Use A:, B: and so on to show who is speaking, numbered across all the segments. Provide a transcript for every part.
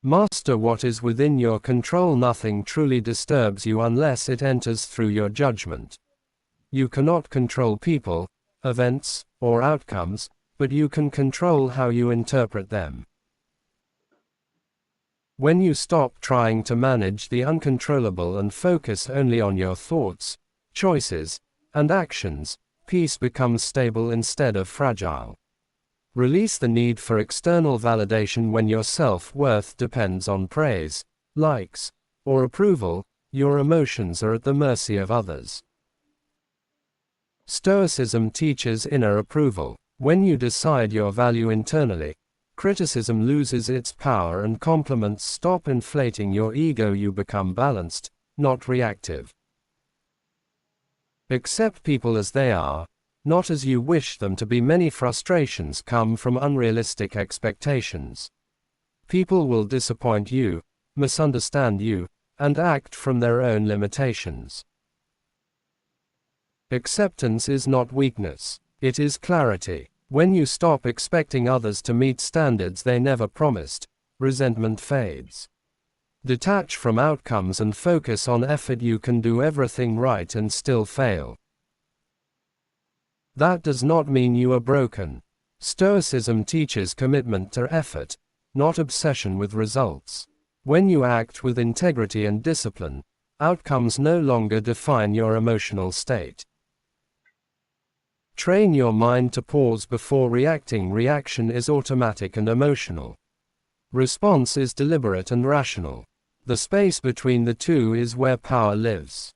A: Master what is within your control. Nothing truly disturbs you unless it enters through your judgment. You cannot control people, events, or outcomes, but you can control how you interpret them. When you stop trying to manage the uncontrollable and focus only on your thoughts, choices, and actions, peace becomes stable instead of fragile. Release the need for external validation. When your self-worth depends on praise, likes, or approval, your emotions are at the mercy of others. Stoicism teaches inner approval. When you decide your value internally, criticism loses its power and compliments stop inflating your ego. You become balanced, not reactive. Accept people as they are, not as you wish them to be. Many frustrations come from unrealistic expectations. People will disappoint you, misunderstand you, and act from their own limitations. Acceptance is not weakness, it is clarity. When you stop expecting others to meet standards they never promised, resentment fades. Detach from outcomes and focus on effort. You can do everything right and still fail. That does not mean you are broken. Stoicism teaches commitment to effort, not obsession with results. When you act with integrity and discipline, outcomes no longer define your emotional state. Train your mind to pause before reacting. Reaction is automatic and emotional. Response is deliberate and rational. The space between the two is where power lives.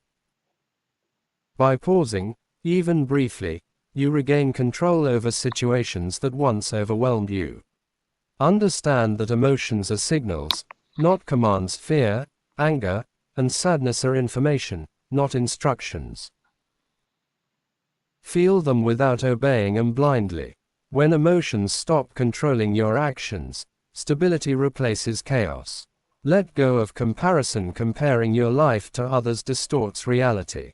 A: By pausing, even briefly, you regain control over situations that once overwhelmed you. Understand that emotions are signals, not commands. Fear, anger, and sadness are information, not instructions. Feel them without obeying them blindly. When emotions stop controlling your actions, stability replaces chaos. Let go of comparison. Comparing your life to others distorts reality.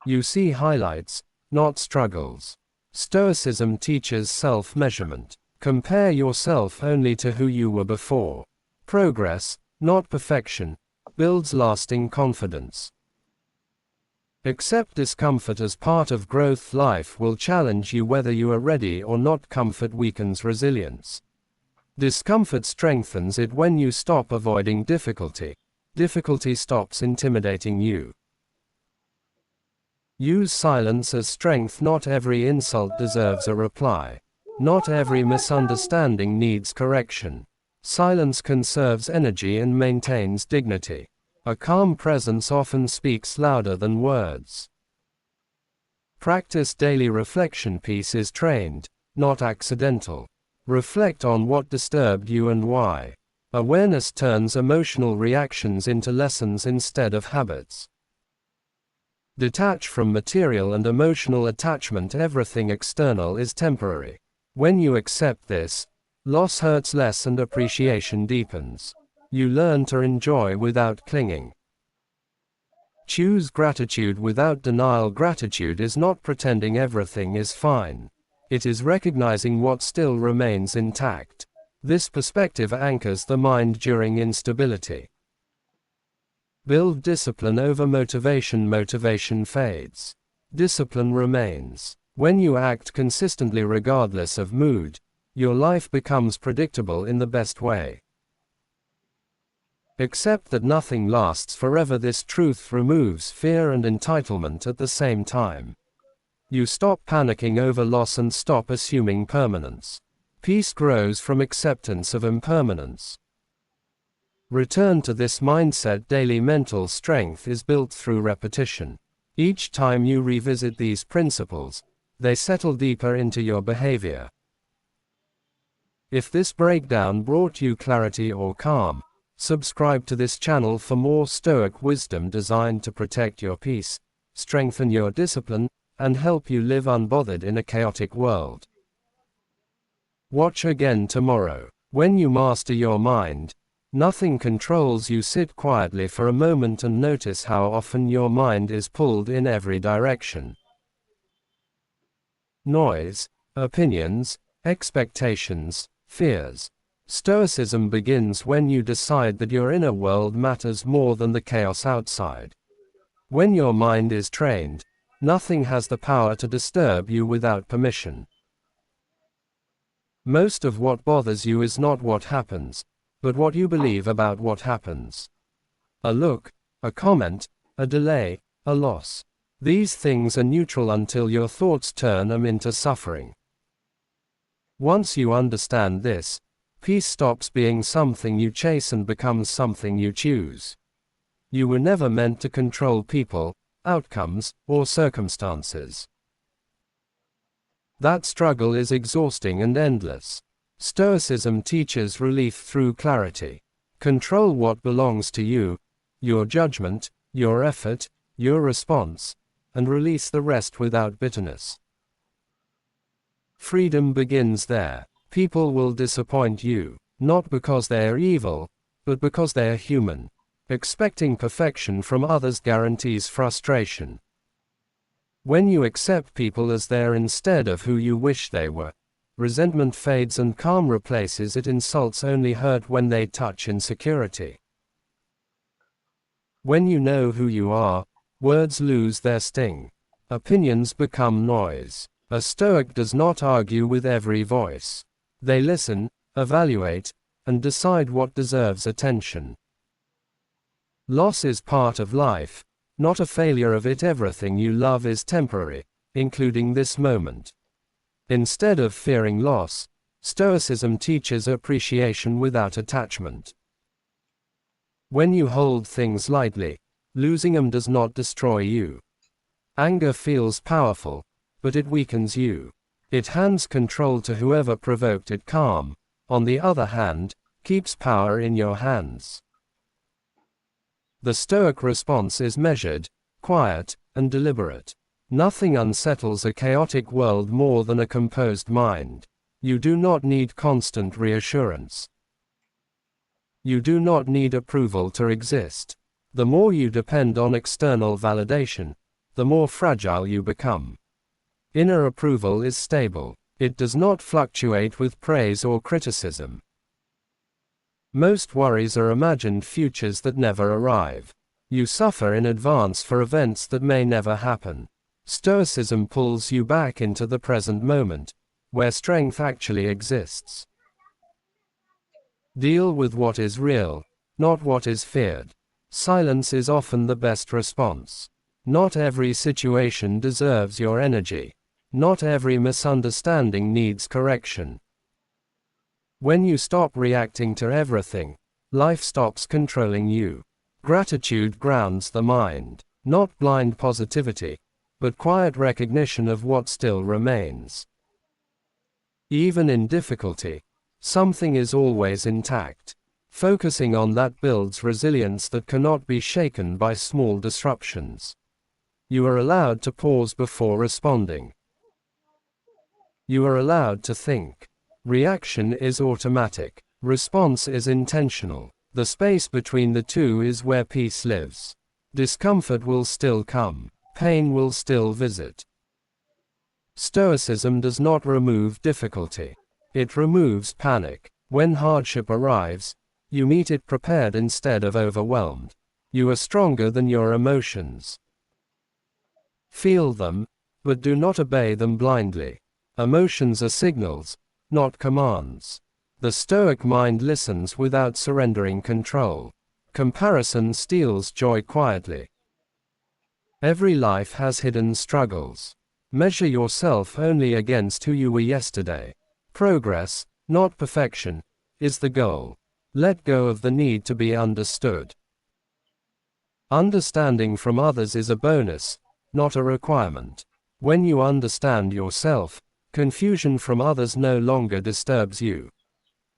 A: You see highlights, not struggles. Stoicism teaches self-measurement. Compare yourself only to who you were before. Progress, not perfection, builds lasting confidence. Accept discomfort as part of growth. Life will challenge you whether you are ready or not. Comfort weakens resilience. Discomfort strengthens it. When you stop avoiding difficulty, difficulty stops intimidating you. Use silence as strength. Not every insult deserves a reply. Not every misunderstanding needs correction. Silence conserves energy and maintains dignity. A calm presence often speaks louder than words. Practice daily reflection. Peace is trained, not accidental. Reflect on what disturbed you and why. Awareness turns emotional reactions into lessons instead of habits. Detach from material and emotional attachment. Everything external is temporary. When you accept this, loss hurts less and appreciation deepens. You learn to enjoy without clinging. Choose gratitude without denial. Gratitude is not pretending everything is fine. It is recognizing what still remains intact. This perspective anchors the mind during instability. Build discipline over motivation. Motivation fades. Discipline remains. When you act consistently regardless of mood, your life becomes predictable in the best way. Accept that nothing lasts forever. This truth removes fear and entitlement at the same time. You stop panicking over loss and stop assuming permanence. Peace grows from acceptance of impermanence. Return to this mindset daily. Mental strength is built through repetition. Each time you revisit these principles, they settle deeper into your behavior. If this breakdown brought you clarity or calm, subscribe to this channel for more Stoic wisdom designed to protect your peace, strengthen your discipline, and help you live unbothered in a chaotic world. Watch again tomorrow. When you master your mind, nothing controls you. Sit quietly for a moment and notice how often your mind is pulled in every direction. Noise, opinions, expectations, fears, Stoicism begins when you decide that your inner world matters more than the chaos outside. When your mind is trained, nothing has the power to disturb you without permission. Most of what bothers you is not what happens, but what you believe about what happens. A look, a comment, a delay, a loss. These things are neutral until your thoughts turn them into suffering. Once you understand this, peace stops being something you chase and becomes something you choose. You were never meant to control people, outcomes, or circumstances. That struggle is exhausting and endless. Stoicism teaches relief through clarity. Control what belongs to you, your judgment, your effort, your response, and release the rest without bitterness. Freedom begins there. People will disappoint you, not because they are evil, but because they are human. Expecting perfection from others guarantees frustration. When you accept people as they are instead of who you wish they were, resentment fades and calm replaces it. Insults only hurt when they touch insecurity. When you know who you are, words lose their sting. Opinions become noise. A Stoic does not argue with every voice. They listen, evaluate, and decide what deserves attention. Loss is part of life, not a failure of it. Everything you love is temporary, including this moment. Instead of fearing loss, Stoicism teaches appreciation without attachment. When you hold things lightly, losing them does not destroy you. Anger feels powerful, but it weakens you. It hands control to whoever provoked it. Calm, on the other hand, keeps power in your hands. The Stoic response is measured, quiet, and deliberate. Nothing unsettles a chaotic world more than a composed mind. You do not need constant reassurance. You do not need approval to exist. The more you depend on external validation, the more fragile you become. Inner approval is stable. It does not fluctuate with praise or criticism. Most worries are imagined futures that never arrive. You suffer in advance for events that may never happen. Stoicism pulls you back into the present moment, where strength actually exists. Deal with what is real, not what is feared. Silence is often the best response. Not every situation deserves your energy. Not every misunderstanding needs correction. When you stop reacting to everything, life stops controlling you. Gratitude grounds the mind, not blind positivity, but quiet recognition of what still remains. Even in difficulty, something is always intact. Focusing on that builds resilience that cannot be shaken by small disruptions. You are allowed to pause before responding. You are allowed to think. Reaction is automatic. Response is intentional. The space between the two is where peace lives. Discomfort will still come. Pain will still visit. Stoicism does not remove difficulty. It removes panic. When hardship arrives, you meet it prepared instead of overwhelmed. You are stronger than your emotions. Feel them, but do not obey them blindly. Emotions are signals, not commands. The Stoic mind listens without surrendering control. Comparison steals joy quietly. Every life has hidden struggles. Measure yourself only against who you were yesterday. Progress, not perfection, is the goal. Let go of the need to be understood. Understanding from others is a bonus, not a requirement. When you understand yourself, confusion from others no longer disturbs you.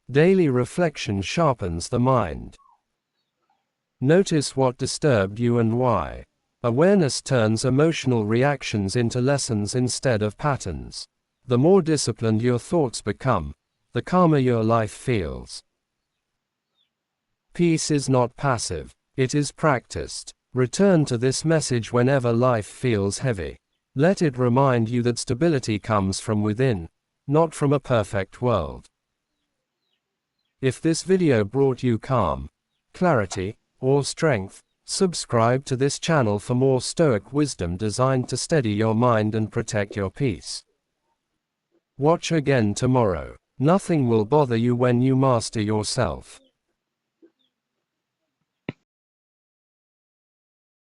A: Daily reflection sharpens the mind. Notice what disturbed you and why. Awareness turns emotional reactions into lessons instead of patterns. The more disciplined your thoughts become, the calmer your life feels. Peace is not passive, it is practiced. Return to this message whenever life feels heavy. Let it remind you that stability comes from within, not from a perfect world. If this video brought you calm, clarity, or strength, subscribe to this channel for more Stoic wisdom designed to steady your mind and protect your peace. Watch again tomorrow. Nothing will bother you when you master yourself.